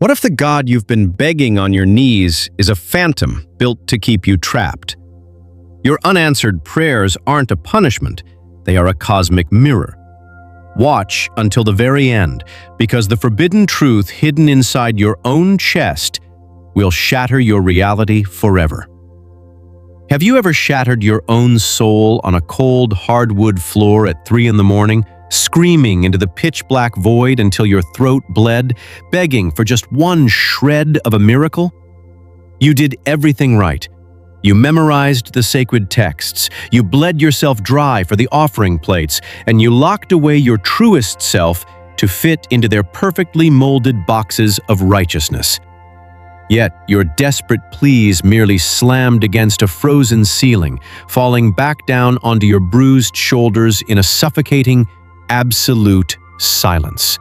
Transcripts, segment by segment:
What if the God you've been begging on your knees is a phantom built to keep you trapped? Your unanswered prayers aren't a punishment, they are a cosmic mirror. Watch until the very end, because the forbidden truth hidden inside your own chest will shatter your reality forever. Have you ever shattered your own soul on a cold, hardwood floor at 3 in the morning, screaming into the pitch-black void until your throat bled, begging for just one shred of a miracle? You did everything right. You memorized the sacred texts, you bled yourself dry for the offering plates, and you locked away your truest self to fit into their perfectly molded boxes of righteousness. Yet your desperate pleas merely slammed against a frozen ceiling, falling back down onto your bruised shoulders in a suffocating, absolute silence.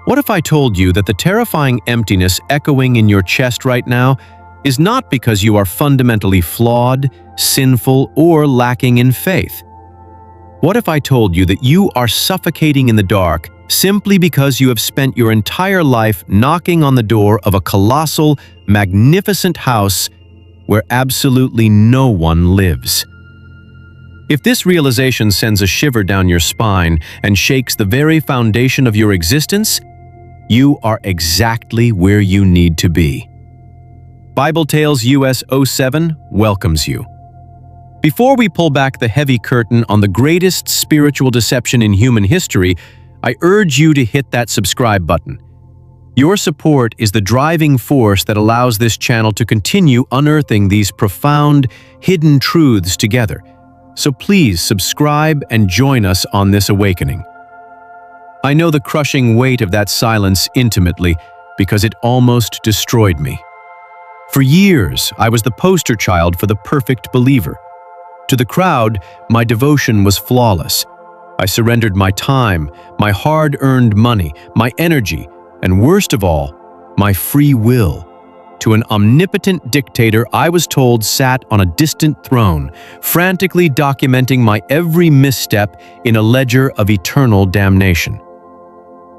What if I told you that the terrifying emptiness echoing in your chest right now is not because you are fundamentally flawed, sinful, or lacking in faith? What if I told you that you are suffocating in the dark simply because you have spent your entire life knocking on the door of a colossal, magnificent house where absolutely no one lives? If this realization sends a shiver down your spine and shakes the very foundation of your existence, you are exactly where you need to be. Bible Tales US 07 welcomes you. Before we pull back the heavy curtain on the greatest spiritual deception in human history, I urge you to hit that subscribe button. Your support is the driving force that allows this channel to continue unearthing these profound, hidden truths together. So please subscribe and join us on this awakening. I know the crushing weight of that silence intimately because it almost destroyed me. For years, I was the poster child for the perfect believer. To the crowd, my devotion was flawless. I surrendered my time, my hard-earned money, my energy, and worst of all, my free will, to an omnipotent dictator I was told sat on a distant throne, frantically documenting my every misstep in a ledger of eternal damnation.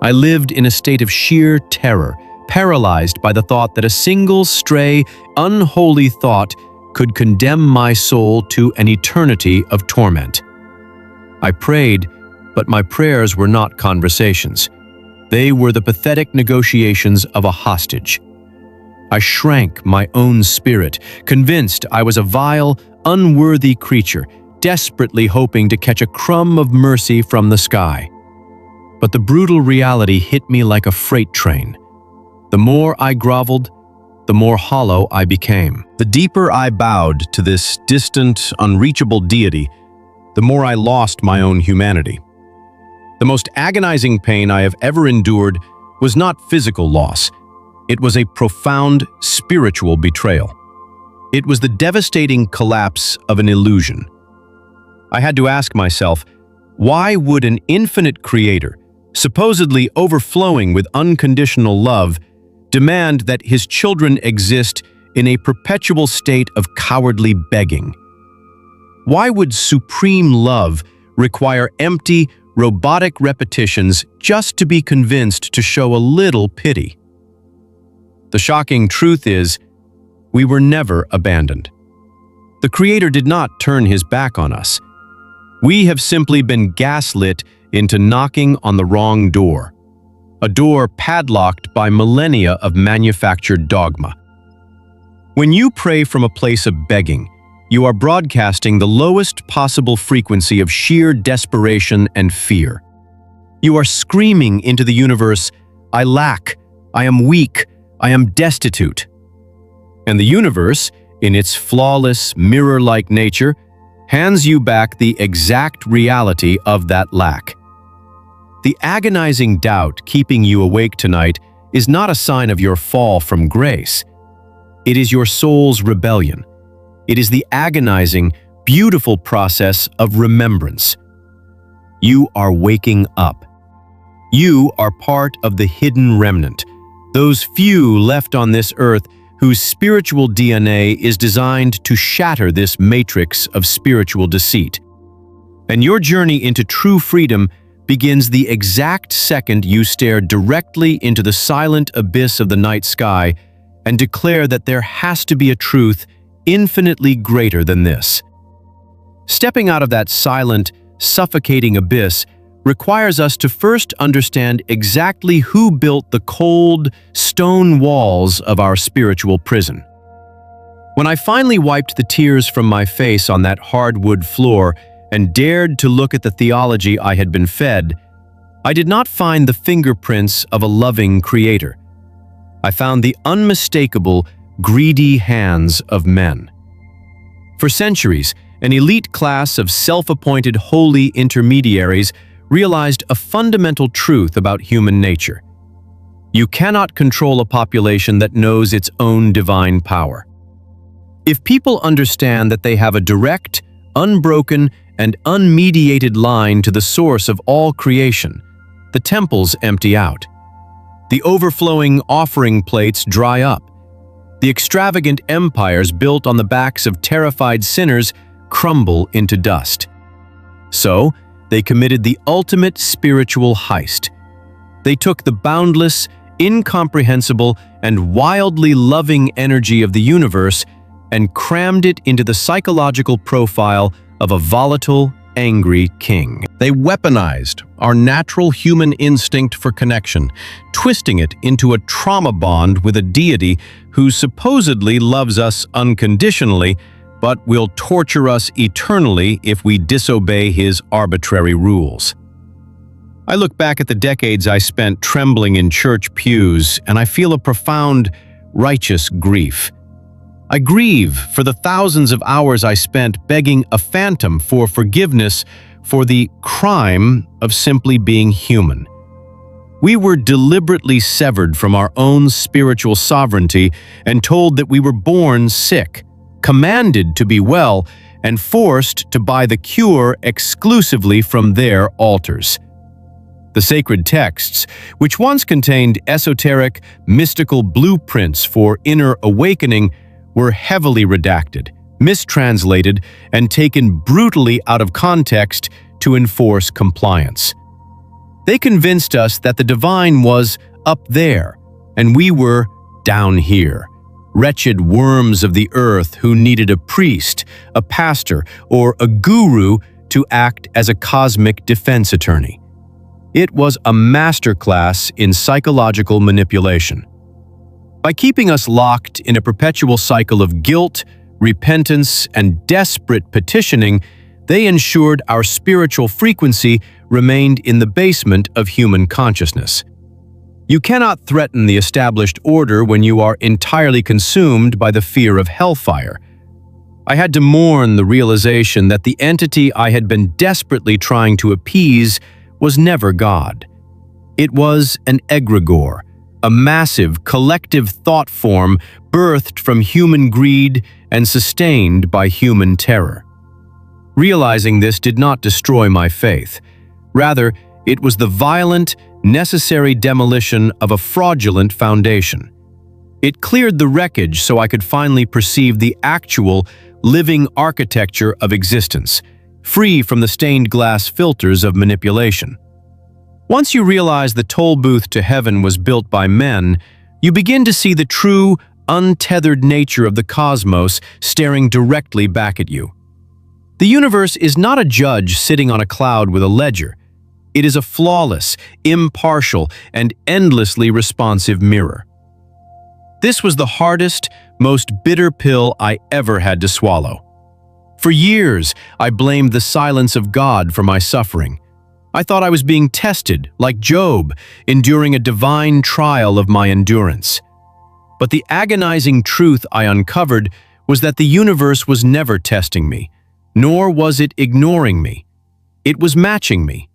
I lived in a state of sheer terror, paralyzed by the thought that a single stray, unholy thought could condemn my soul to an eternity of torment. I prayed, but my prayers were not conversations. They were the pathetic negotiations of a hostage. I shrank my own spirit, convinced I was a vile, unworthy creature, desperately hoping to catch a crumb of mercy from the sky. But the brutal reality hit me like a freight train. The more I groveled, the more hollow I became. The deeper I bowed to this distant, unreachable deity, the more I lost my own humanity. The most agonizing pain I have ever endured was not physical loss. It was a profound spiritual betrayal. It was the devastating collapse of an illusion. I had to ask myself, why would an infinite creator, supposedly overflowing with unconditional love, demand that his children exist in a perpetual state of cowardly begging? Why would supreme love require empty, robotic repetitions just to be convinced to show a little pity? The shocking truth is, we were never abandoned. The Creator did not turn his back on us. We have simply been gaslit into knocking on the wrong door, a door padlocked by millennia of manufactured dogma. When you pray from a place of begging, you are broadcasting the lowest possible frequency of sheer desperation and fear. You are screaming into the universe, "I lack, I am weak, I am destitute." And the universe, in its flawless, mirror-like nature, hands you back the exact reality of that lack. The agonizing doubt keeping you awake tonight is not a sign of your fall from grace. It is your soul's rebellion. It is the agonizing, beautiful process of remembrance. You are waking up. You are part of the hidden remnant, those few left on this earth whose spiritual DNA is designed to shatter this matrix of spiritual deceit. And your journey into true freedom begins the exact second you stare directly into the silent abyss of the night sky and declare that there has to be a truth infinitely greater than this. Stepping out of that silent, suffocating abyss requires us to first understand exactly who built the cold, stone walls of our spiritual prison. When I finally wiped the tears from my face on that hardwood floor and dared to look at the theology I had been fed, I did not find the fingerprints of a loving creator. I found the unmistakable, greedy hands of men. For centuries, an elite class of self-appointed holy intermediaries realized a fundamental truth about human nature. You cannot control a population that knows its own divine power. If people understand that they have a direct, unbroken, and unmediated line to the source of all creation, the temples empty out. The overflowing offering plates dry up. The extravagant empires built on the backs of terrified sinners crumble into dust. So, they committed the ultimate spiritual heist. They took the boundless, incomprehensible, and wildly loving energy of the universe and crammed it into the psychological profile of a volatile, angry king. They weaponized our natural human instinct for connection, twisting it into a trauma bond with a deity who supposedly loves us unconditionally, but will torture us eternally if we disobey his arbitrary rules. I look back at the decades I spent trembling in church pews, and I feel a profound, righteous grief. I grieve for the thousands of hours I spent begging a phantom for forgiveness for the crime of simply being human. We were deliberately severed from our own spiritual sovereignty and told that we were born sick, commanded to be well, and forced to buy the cure exclusively from their altars. The sacred texts, which once contained esoteric, mystical blueprints for inner awakening, were heavily redacted, mistranslated, and taken brutally out of context to enforce compliance. They convinced us that the divine was up there, and we were down here, wretched worms of the earth who needed a priest, a pastor, or a guru to act as a cosmic defense attorney. It was a masterclass in psychological manipulation. By keeping us locked in a perpetual cycle of guilt, repentance, and desperate petitioning, they ensured our spiritual frequency remained in the basement of human consciousness. You cannot threaten the established order when you are entirely consumed by the fear of hellfire. I had to mourn the realization that the entity I had been desperately trying to appease was never God. It was an egregore, a massive, collective thought form birthed from human greed and sustained by human terror. Realizing this did not destroy my faith. Rather, it was the violent, necessary demolition of a fraudulent foundation. It cleared the wreckage so I could finally perceive the actual, living architecture of existence, free from the stained glass filters of manipulation. Once you realize the toll booth to heaven was built by men, you begin to see the true, untethered nature of the cosmos staring directly back at you. The universe is not a judge sitting on a cloud with a ledger. It is a flawless, impartial, and endlessly responsive mirror. This was the hardest, most bitter pill I ever had to swallow. For years, I blamed the silence of God for my suffering. I thought I was being tested, like Job, enduring a divine trial of my endurance. But the agonizing truth I uncovered was that the universe was never testing me, nor was it ignoring me. It was matching me.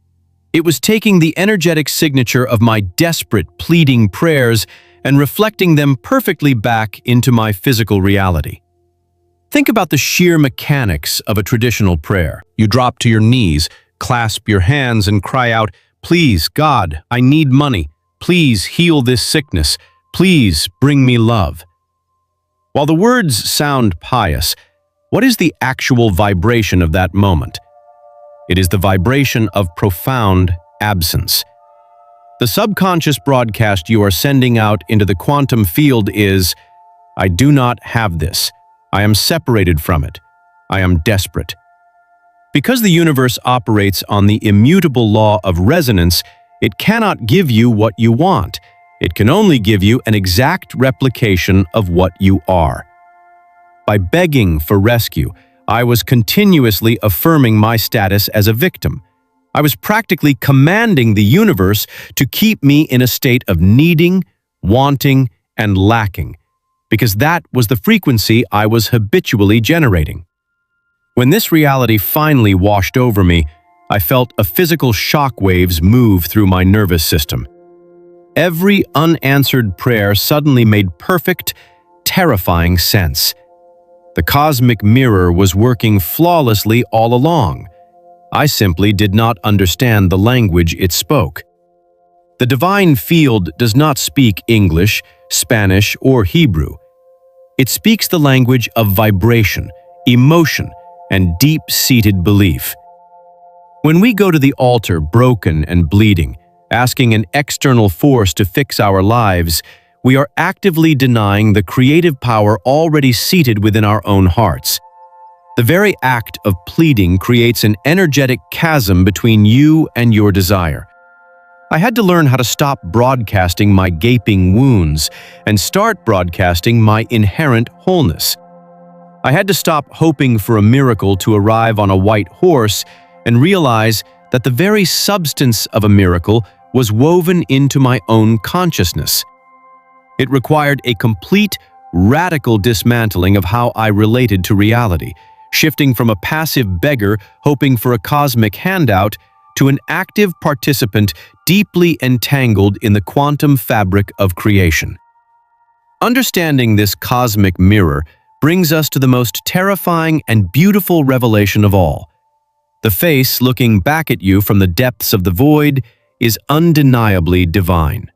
It was taking the energetic signature of my desperate, pleading prayers and reflecting them perfectly back into my physical reality. Think about the sheer mechanics of a traditional prayer. You drop to your knees, clasp your hands, and cry out, "Please, God, I need money. Please heal this sickness. Please bring me love." While the words sound pious, what is the actual vibration of that moment? It is the vibration of profound absence. The subconscious broadcast you are sending out into the quantum field is, "I do not have this. I am separated from it. I am desperate." Because the universe operates on the immutable law of resonance, it cannot give you what you want. It can only give you an exact replication of what you are. By begging for rescue, I was continuously affirming my status as a victim. I was practically commanding the universe to keep me in a state of needing, wanting, and lacking, because that was the frequency I was habitually generating. When this reality finally washed over me, I felt a physical shock waves move through my nervous system. Every unanswered prayer suddenly made perfect, terrifying sense. The cosmic mirror was working flawlessly all along. I simply did not understand the language it spoke. The divine field does not speak English, Spanish, or Hebrew. It speaks the language of vibration, emotion, and deep-seated belief. When we go to the altar broken and bleeding, asking an external force to fix our lives, we are actively denying the creative power already seated within our own hearts. The very act of pleading creates an energetic chasm between you and your desire. I had to learn how to stop broadcasting my gaping wounds and start broadcasting my inherent wholeness. I had to stop hoping for a miracle to arrive on a white horse and realize that the very substance of a miracle was woven into my own consciousness. It required a complete, radical dismantling of how I related to reality, shifting from a passive beggar hoping for a cosmic handout to an active participant deeply entangled in the quantum fabric of creation. Understanding this cosmic mirror brings us to the most terrifying and beautiful revelation of all. The face looking back at you from the depths of the void is undeniably divine.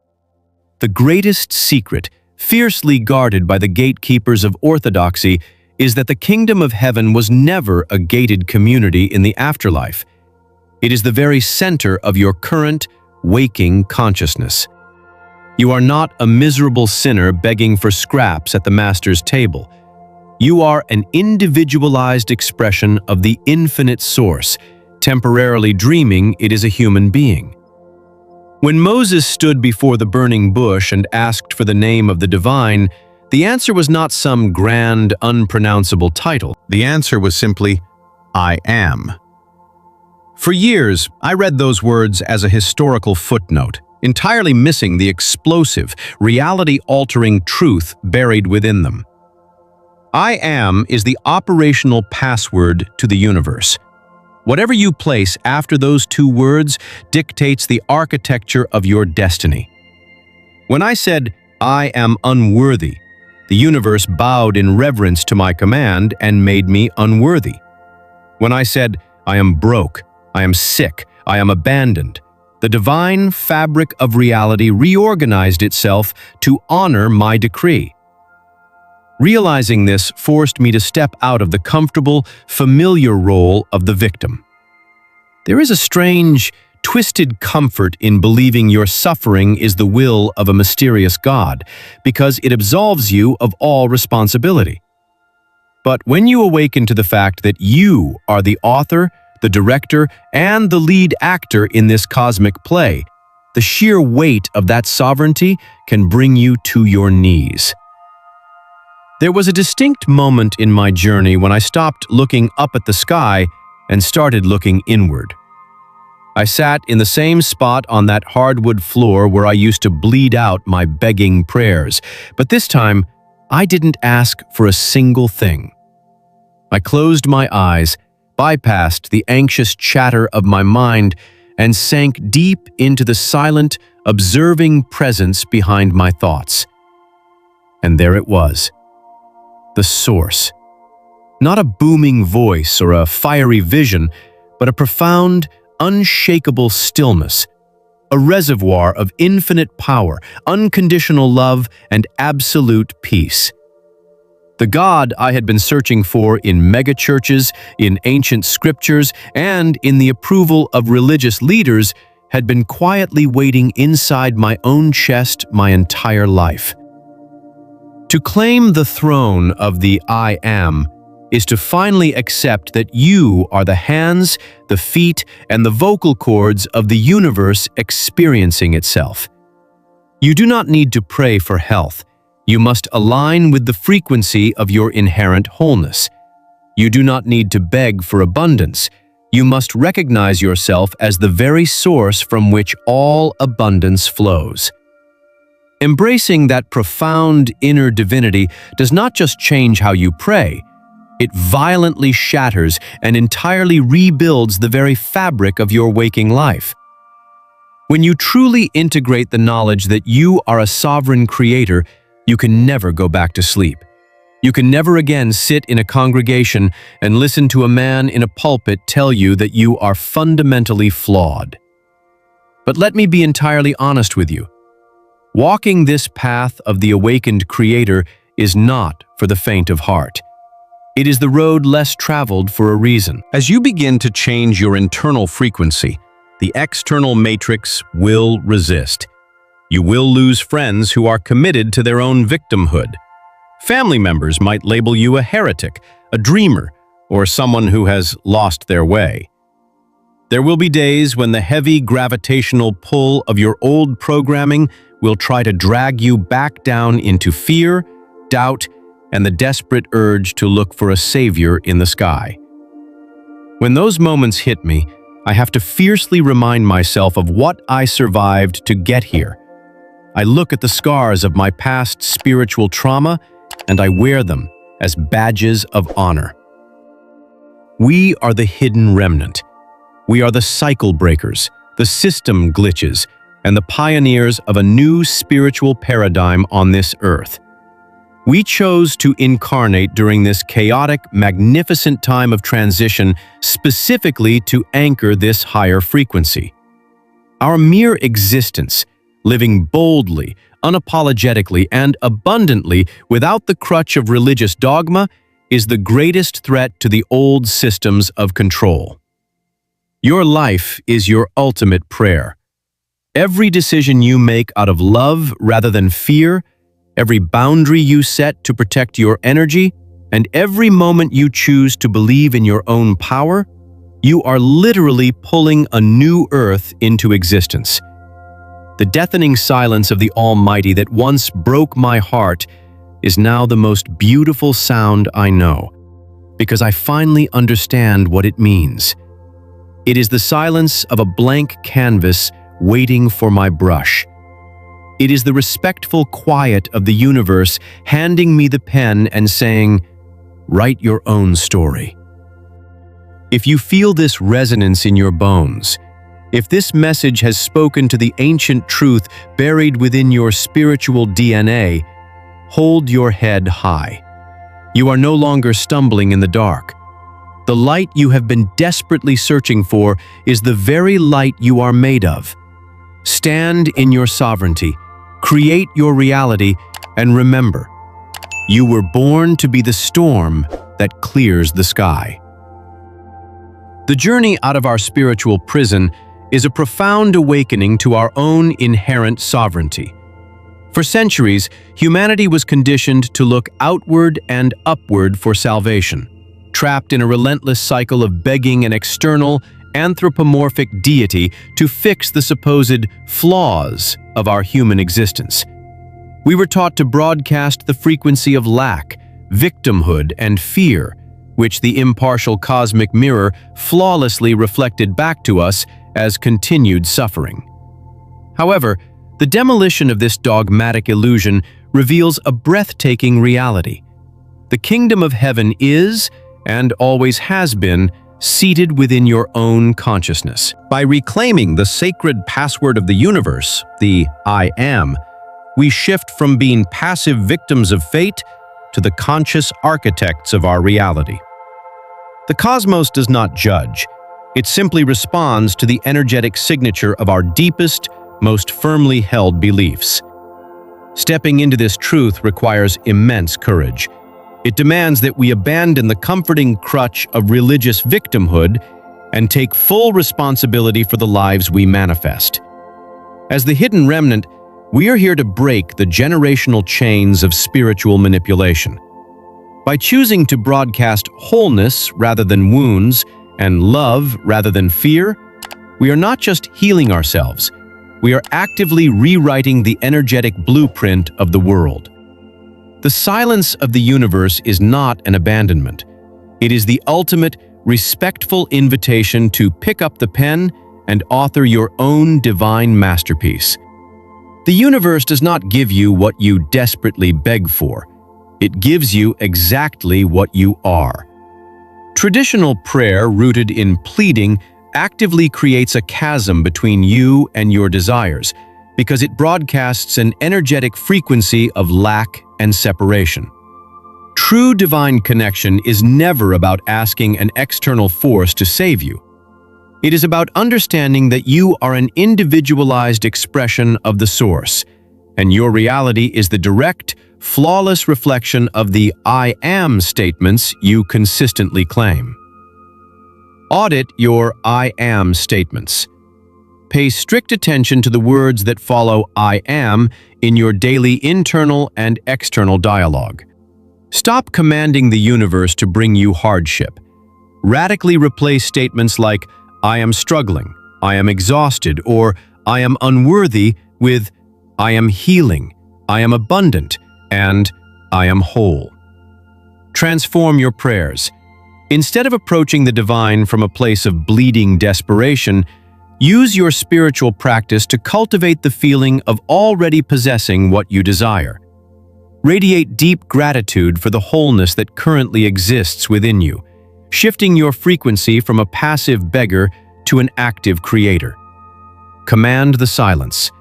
The greatest secret, fiercely guarded by the gatekeepers of orthodoxy, is that the kingdom of heaven was never a gated community in the afterlife. It is the very center of your current, waking consciousness. You are not a miserable sinner begging for scraps at the master's table. You are an individualized expression of the infinite source, temporarily dreaming it is a human being. When Moses stood before the burning bush and asked for the name of the divine, the answer was not some grand, unpronounceable title. The answer was simply, "I am." For years, I read those words as a historical footnote, entirely missing the explosive, reality-altering truth buried within them. I am is the operational password to the universe. Whatever you place after those two words dictates the architecture of your destiny. When I said, "I am unworthy," the universe bowed in reverence to my command and made me unworthy. When I said, "I am broke, I am sick, I am abandoned," the divine fabric of reality reorganized itself to honor my decree. Realizing this forced me to step out of the comfortable, familiar role of the victim. There is a strange, twisted comfort in believing your suffering is the will of a mysterious God, because it absolves you of all responsibility. But when you awaken to the fact that you are the author, the director, and the lead actor in this cosmic play, the sheer weight of that sovereignty can bring you to your knees. There was a distinct moment in my journey when I stopped looking up at the sky and started looking inward. I sat in the same spot on that hardwood floor where I used to bleed out my begging prayers, but this time, I didn't ask for a single thing. I closed my eyes, bypassed the anxious chatter of my mind, and sank deep into the silent, observing presence behind my thoughts. And there it was. The source. Not a booming voice or a fiery vision, but a profound, unshakable stillness, a reservoir of infinite power, unconditional love, and absolute peace. The God I had been searching for in megachurches, in ancient scriptures, and in the approval of religious leaders had been quietly waiting inside my own chest my entire life. To claim the throne of the I Am is to finally accept that you are the hands, the feet, and the vocal cords of the universe experiencing itself. You do not need to pray for health. You must align with the frequency of your inherent wholeness. You do not need to beg for abundance. You must recognize yourself as the very source from which all abundance flows. Embracing that profound inner divinity does not just change how you pray. It violently shatters and entirely rebuilds the very fabric of your waking life. When you truly integrate the knowledge that you are a sovereign creator, you can never go back to sleep. You can never again sit in a congregation and listen to a man in a pulpit tell you that you are fundamentally flawed. But let me be entirely honest with you. Walking this path of the awakened creator is not for the faint of heart. It is the road less traveled for a reason. As you begin to change your internal frequency, the external matrix will resist. You will lose friends who are committed to their own victimhood. Family members might label you a heretic, a dreamer, or someone who has lost their way. There will be days when the heavy gravitational pull of your old programming will try to drag you back down into fear, doubt, and the desperate urge to look for a savior in the sky. When those moments hit me, I have to fiercely remind myself of what I survived to get here. I look at the scars of my past spiritual trauma, and I wear them as badges of honor. We are the hidden remnant. We are the cycle breakers, the system glitches, and the pioneers of a new spiritual paradigm on this earth. We chose to incarnate during this chaotic, magnificent time of transition specifically to anchor this higher frequency. Our mere existence, living boldly, unapologetically, and abundantly without the crutch of religious dogma, is the greatest threat to the old systems of control. Your life is your ultimate prayer. Every decision you make out of love rather than fear, every boundary you set to protect your energy, and every moment you choose to believe in your own power, you are literally pulling a new earth into existence. The deafening silence of the Almighty that once broke my heart is now the most beautiful sound I know, because I finally understand what it means. It is the silence of a blank canvas waiting for my brush. It is the respectful quiet of the universe handing me the pen and saying, "Write your own story." If you feel this resonance in your bones, if this message has spoken to the ancient truth buried within your spiritual DNA, hold your head high. You are no longer stumbling in the dark. The light you have been desperately searching for is the very light you are made of. Stand in your sovereignty, create your reality, and remember, you were born to be the storm that clears the sky. The journey out of our spiritual prison is a profound awakening to our own inherent sovereignty. For centuries, humanity was conditioned to look outward and upward for salvation, trapped in a relentless cycle of begging an external, anthropomorphic deity to fix the supposed flaws of our human existence. We were taught to broadcast the frequency of lack, victimhood, and fear, which the impartial cosmic mirror flawlessly reflected back to us as continued suffering. However, the demolition of this dogmatic illusion reveals a breathtaking reality. The kingdom of heaven is, and always has been, seated within your own consciousness. By reclaiming the sacred password of the universe, the I Am, we shift from being passive victims of fate to the conscious architects of our reality. The cosmos does not judge. It simply responds to the energetic signature of our deepest, most firmly held beliefs. Stepping into this truth requires immense courage. It demands that we abandon the comforting crutch of religious victimhood and take full responsibility for the lives we manifest. As the hidden remnant, we are here to break the generational chains of spiritual manipulation. By choosing to broadcast wholeness rather than wounds and love rather than fear, we are not just healing ourselves, we are actively rewriting the energetic blueprint of the world. The silence of the universe is not an abandonment. It is the ultimate, respectful invitation to pick up the pen and author your own divine masterpiece. The universe does not give you what you desperately beg for. It gives you exactly what you are. Traditional prayer rooted in pleading actively creates a chasm between you and your desires because it broadcasts an energetic frequency of lack and separation. True divine connection is never about asking an external force to save you. It is about understanding that you are an individualized expression of the source, and your reality is the direct, flawless reflection of the I am statements you consistently claim. Audit your I am statements. Pay strict attention to the words that follow I am in your daily internal and external dialogue. Stop commanding the universe to bring you hardship. Radically replace statements like I am struggling, I am exhausted, or I am unworthy with I am healing, I am abundant, and I am whole. Transform your prayers. Instead of approaching the divine from a place of bleeding desperation, use your spiritual practice to cultivate the feeling of already possessing what you desire. Radiate deep gratitude for the wholeness that currently exists within you, shifting your frequency from a passive beggar to an active creator. Command the silence.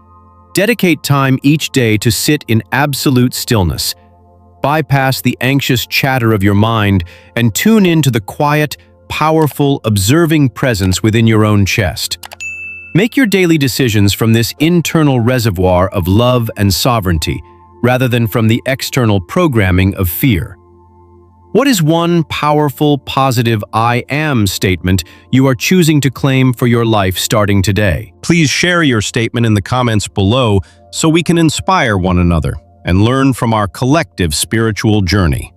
Dedicate time each day to sit in absolute stillness. Bypass the anxious chatter of your mind and tune into the quiet, powerful, observing presence within your own chest. Make your daily decisions from this internal reservoir of love and sovereignty, rather than from the external programming of fear. What is one powerful, positive I am statement you are choosing to claim for your life starting today? Please share your statement in the comments below so we can inspire one another and learn from our collective spiritual journey.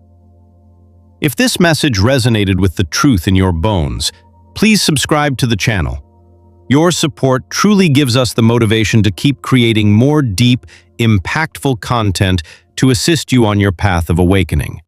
If this message resonated with the truth in your bones, please subscribe to the channel. Your support truly gives us the motivation to keep creating more deep, impactful content to assist you on your path of awakening.